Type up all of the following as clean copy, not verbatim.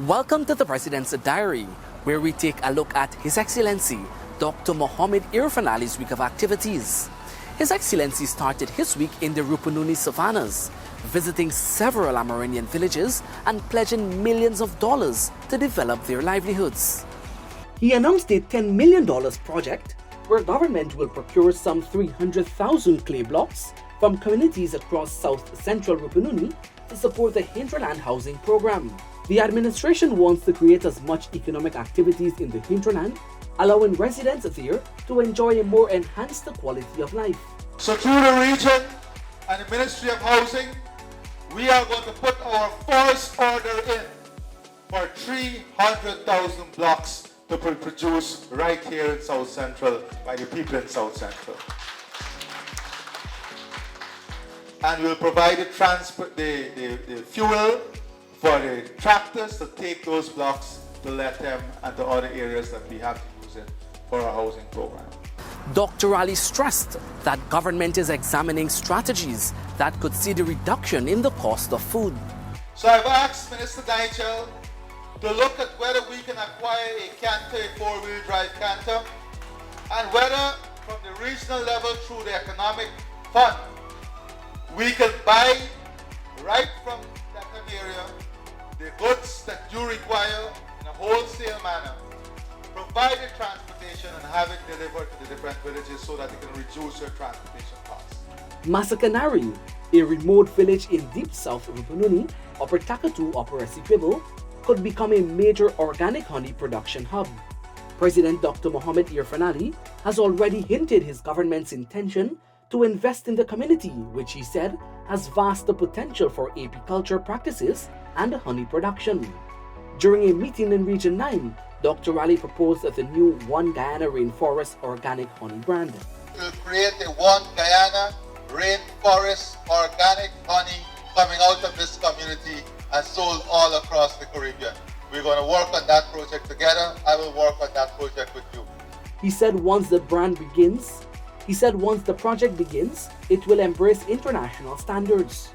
Welcome to the President's Diary, where we take a look at His Excellency Dr. Mohamed Irfaan Ali's week of activities. His Excellency started his week in the Rupununi savannas, visiting several Amerindian villages and pledging millions of dollars to develop their livelihoods. He announced a $10 million project where government will procure some 300,000 clay blocks from communities across south-central Rupununi to support the hinterland housing program. The administration wants to create as much economic activities in the hinterland, allowing residents there to enjoy a more enhanced quality of life. So through the region and the Ministry of Housing, we are going to put our first order in for 300,000 blocks to be produced right here in South Central by the people in South Central. And we'll provide the fuel for the tractors to take those blocks to let them and to other areas that we have to use it for our housing program. Dr. Ali stressed that government is examining strategies that could see the reduction in the cost of food. So I've asked Minister Nigel to look at whether we can acquire a canter, a four-wheel drive canter, and whether from the regional level through the economic fund, we can buy right from that area the goods that you require in a wholesale manner, provide the transportation and have it delivered to the different villages so that it can reduce your transportation costs. Masakanari, a remote village in deep south Rupununi, Upper Takatu, Upper Essequibo, could become a major organic honey production hub. President Dr. Mohamed Irfaan Ali has already hinted his government's intention to invest in the community, which he said has vast potential for apiculture practices and honey production. During a meeting in Region 9, Dr. Ali proposed the new One Guyana Rainforest Organic Honey brand. We'll create a One Guyana Rainforest Organic Honey coming out of this community and sold all across the Caribbean. We're going to work on that project together. I will work on that project with you. He said once the project begins, it will embrace international standards.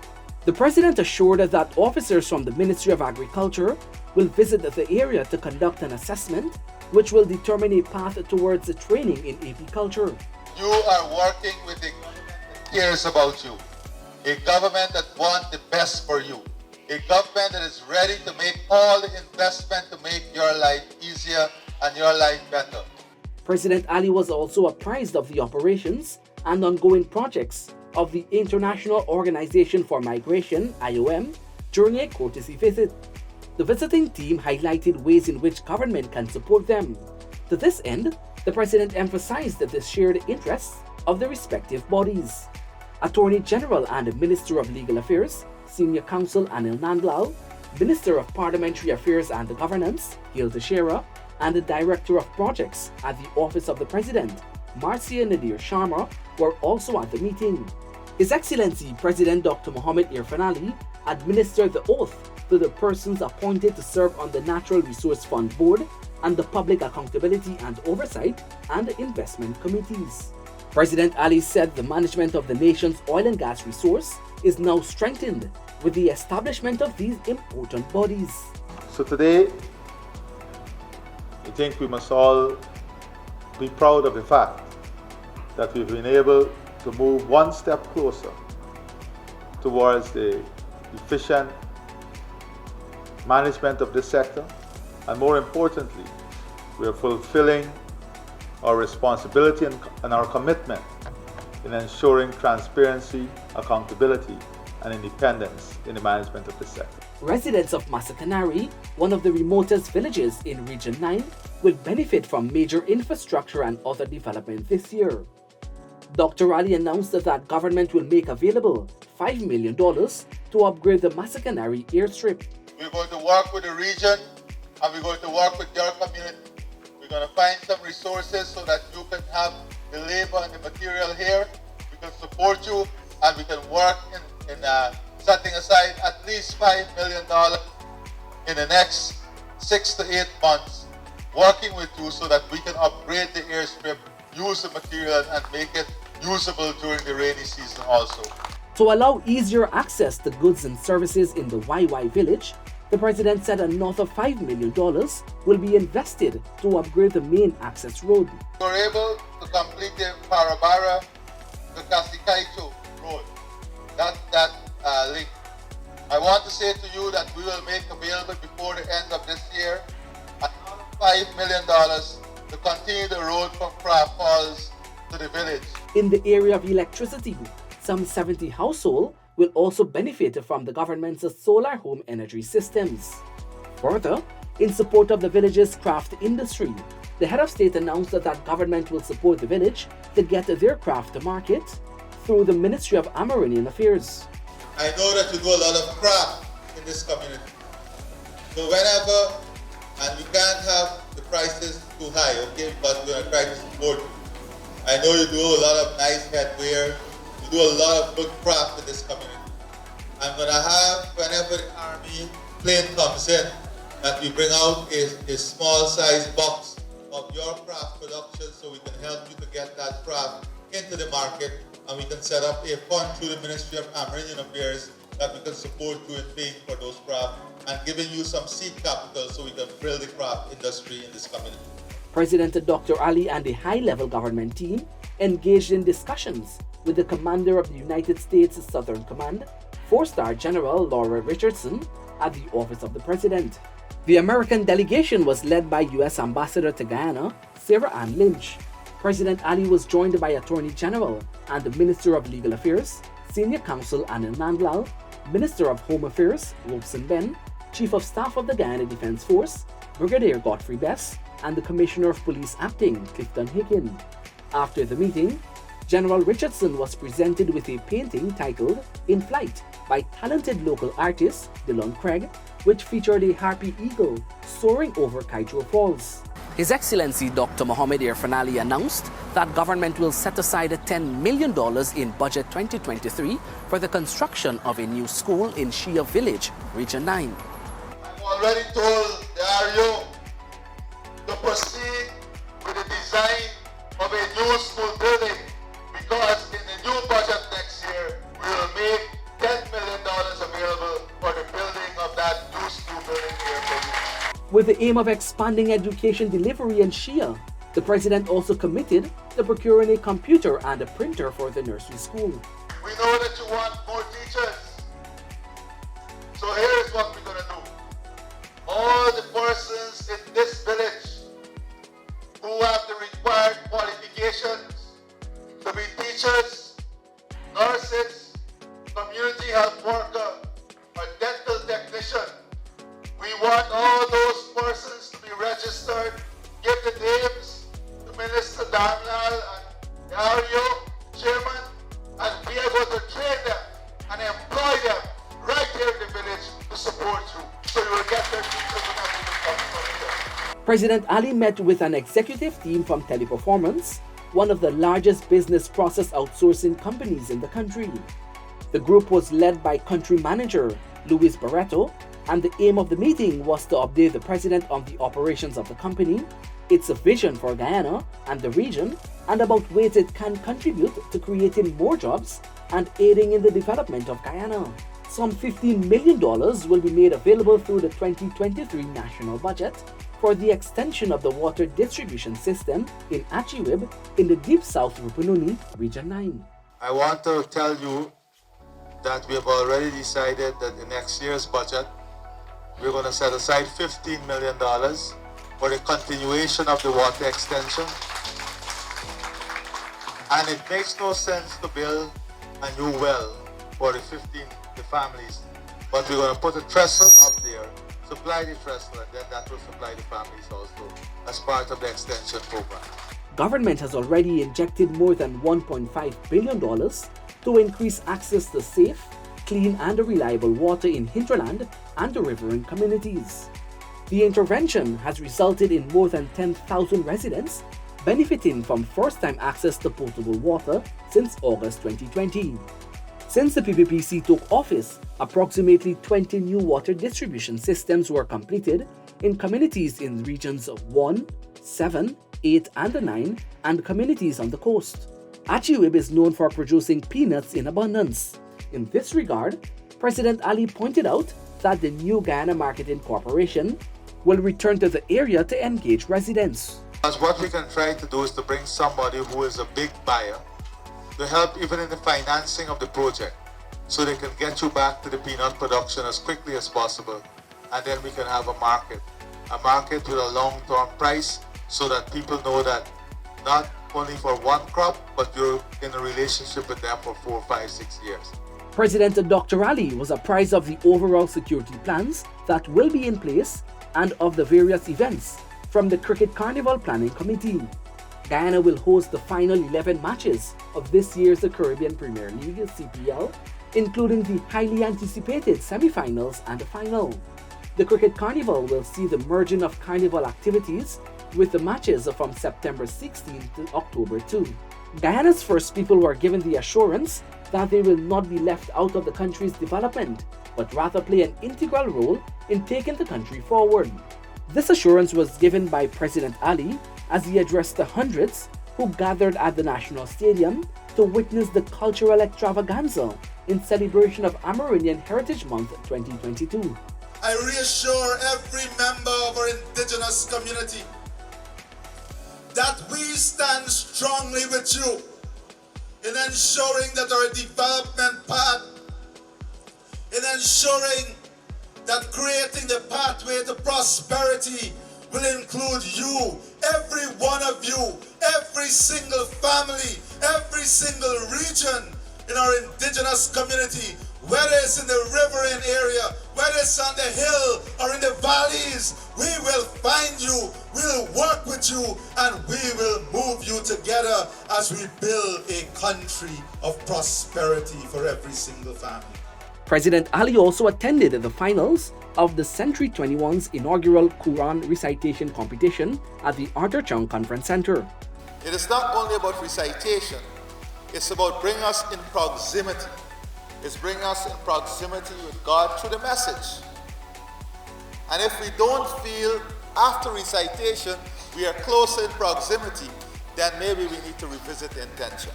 The president assured us that officers from the Ministry of Agriculture will visit the area to conduct an assessment which will determine a path towards the training in apiculture. You are working with a government that cares about you, a government that wants the best for you, a government that is ready to make all the investment to make your life easier and your life better. President Ali was also apprised of the operations and ongoing projects of the International Organization for Migration, IOM, during a courtesy visit. The visiting team highlighted ways in which government can support them. To this end, the president emphasized the shared interests of the respective bodies. Attorney General and Minister of Legal Affairs, Senior Counsel Anil Nandlal, Minister of Parliamentary Affairs and Governance, Gil Teixeira, and the Director of Projects at the Office of the President, Marcia Nadir Sharma, were also at the meeting. His Excellency President Dr. Mohamed Irfaan Ali administered the oath to the persons appointed to serve on the Natural Resource Fund Board and the Public Accountability and Oversight and Investment Committees. President Ali said the management of the nation's oil and gas resource is now strengthened with the establishment of these important bodies. So today, I think we must all be proud of the fact that we've been able to move one step closer towards the efficient management of this sector, and more importantly, we are fulfilling our responsibility and our commitment in ensuring transparency, accountability, and independence in the management of this sector. Residents of Masakanari, one of the remotest villages in Region 9, will benefit from major infrastructure and other development this year. Dr. Ali announced that government will make available $5 million to upgrade the Masakanari airstrip. We're going to work with the region and we're going to work with your community. We're going to find some resources so that you can have the labor and the material here. We can support you and we can work in setting aside at least $5 million in the next 6 to 8 months, working with you so that we can upgrade the airstrip, use the material and make it usable during the rainy season also. To allow easier access to goods and services in the YY village, The president said another $5 million will be invested to upgrade the main access road. We were able to complete the Parabara to Casticaitu road, that link. I want to say to you that we will make available before the end of this year another $5 million to continue the road from Craft Falls to the village. In the area of electricity, some 70 households will also benefit from the government's solar home energy systems. Further, in support of the village's craft industry, the head of state announced that government will support the village to get their craft to market through the Ministry of Amerindian Affairs. I know that you do a lot of craft in this community. So whenever, and we can't have the prices too high, okay, but we're going to try to support you. I know you do a lot of nice headwear, you do a lot of good craft in this community. I'm going to have, whenever the Army plane comes in, that we bring out a small size box of your craft production so we can help you to get that craft into the market, and we can set up a fund through the Ministry of Amerindian Affairs that we can support you in paying for those craft and giving you some seed capital so we can build the craft industry in this community. President Dr. Ali and the high-level government team engaged in discussions with the commander of the United States Southern Command, 4-star General Laura Richardson, at the office of the president. The American delegation was led by U.S. Ambassador to Guyana, Sarah Ann Lynch. President Ali was joined by Attorney General and the Minister of Legal Affairs, Senior Counsel Anna Nandlal, Minister of Home Affairs Robeson Ben, Chief of Staff of the Guyana Defense Force Brigadier Godfrey Bess, and the Commissioner of Police Acting Clifton Hicken. After the meeting, General Richardson was presented with a painting titled In Flight by talented local artist Dylan Craig, which featured a harpy eagle soaring over Kaito Falls. His Excellency Dr. Mohamed Irfan Ali announced that government will set aside $10 million in Budget 2023 for the construction of a new school in Shia Village, Region 9. I've already told the RU to proceed with the design of a new school building because in the new budget next year, we will make $10 million available for the building of that new school building here. With the aim of expanding education delivery in Shia, the president also committed to procuring a computer and a printer for the nursery school. We know that you want more teachers. So here's what we're going to do. All the persons in this village who have the required qualifications to be teachers, nurses, community health worker, or dental technician, we want all those persons to be registered, give the names to Minister Damlal and the RU chairman, and be able to train them and employ them right here in the village to support you, so you will get their teachers and everything. President Ali met with an executive team from Teleperformance, one of the largest business process outsourcing companies in the country. The group was led by country manager Luis Barreto, and the aim of the meeting was to update the president on the operations of the company, its vision for Guyana and the region, and about ways it can contribute to creating more jobs and aiding in the development of Guyana. Some $15 million will be made available through the 2023 national budget for the extension of the water distribution system in Achiwib in the Deep South Rupununi, Region 9. I want to tell you that we have already decided that in next year's budget, we're going to set aside $15 million for the continuation of the water extension. And it makes no sense to build a new well for the families. But we're going to put a trestle up there, supply the trestle, and then that will supply the families also as part of the extension program. Government has already injected more than $1.5 billion to increase access to safe, clean and reliable water in hinterland and the riverine communities. The intervention has resulted in more than 10,000 residents benefiting from first-time access to potable water since August 2020. Since the PPPC took office, approximately 20 new water distribution systems were completed in communities in regions 1, 7, 8 and 9 and communities on the coast. Achiwib is known for producing peanuts in abundance. In this regard, President Ali pointed out that the new Guyana Marketing Corporation will return to the area to engage residents. Because what we can try to do is to bring somebody who is a big buyer to help even in the financing of the project, so they can get you back to the peanut production as quickly as possible, and then we can have a market with a long-term price, so that people know that not only for one crop, but you're in a relationship with them for 4, 5, 6 years. President Dr. Ali was apprised of the overall security plans that will be in place and of the various events from the Cricket Carnival Planning Committee. Guyana will host the final 11 matches of this year's Caribbean Premier League (CPL), including the highly anticipated semi-finals and the final. The Cricket Carnival will see the merging of carnival activities with the matches from September 16 to October 2. Guyana's first people were given the assurance that they will not be left out of the country's development, but rather play an integral role in taking the country forward. This assurance was given by President Ali as he addressed the hundreds who gathered at the National Stadium to witness the cultural extravaganza in celebration of Amerindian Heritage Month 2022. I reassure every member of our indigenous community that we stand strongly with you in ensuring that our development path, in ensuring that creating the pathway to prosperity will include you, every one of you, every single family, every single region in our indigenous community, whether it's in the riverine area, whether it's on the hill or in the valleys. We will find you, we'll work with you, and we will move you together as we build a country of prosperity for every single family. President Ali also attended the finals of the Century 21's inaugural Quran recitation competition at the Arthur Chung Conference Center. It is not only about recitation, it's about bringing us in proximity. It's bringing us in proximity with God through the message. And if we don't feel after recitation we are closer in proximity, then maybe we need to revisit the intention.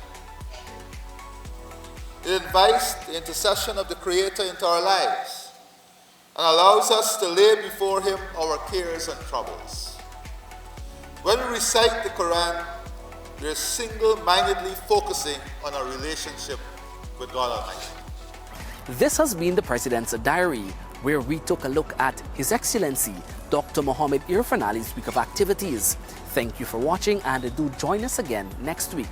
It invites the intercession of the Creator into our lives and allows us to lay before Him our cares and troubles. When we recite the Quran, we are single-mindedly focusing on our relationship with God Almighty. This has been the President's Diary, where we took a look at His Excellency Dr. Mohammed Irfan Ali's week of activities. Thank you for watching, and do join us again next week.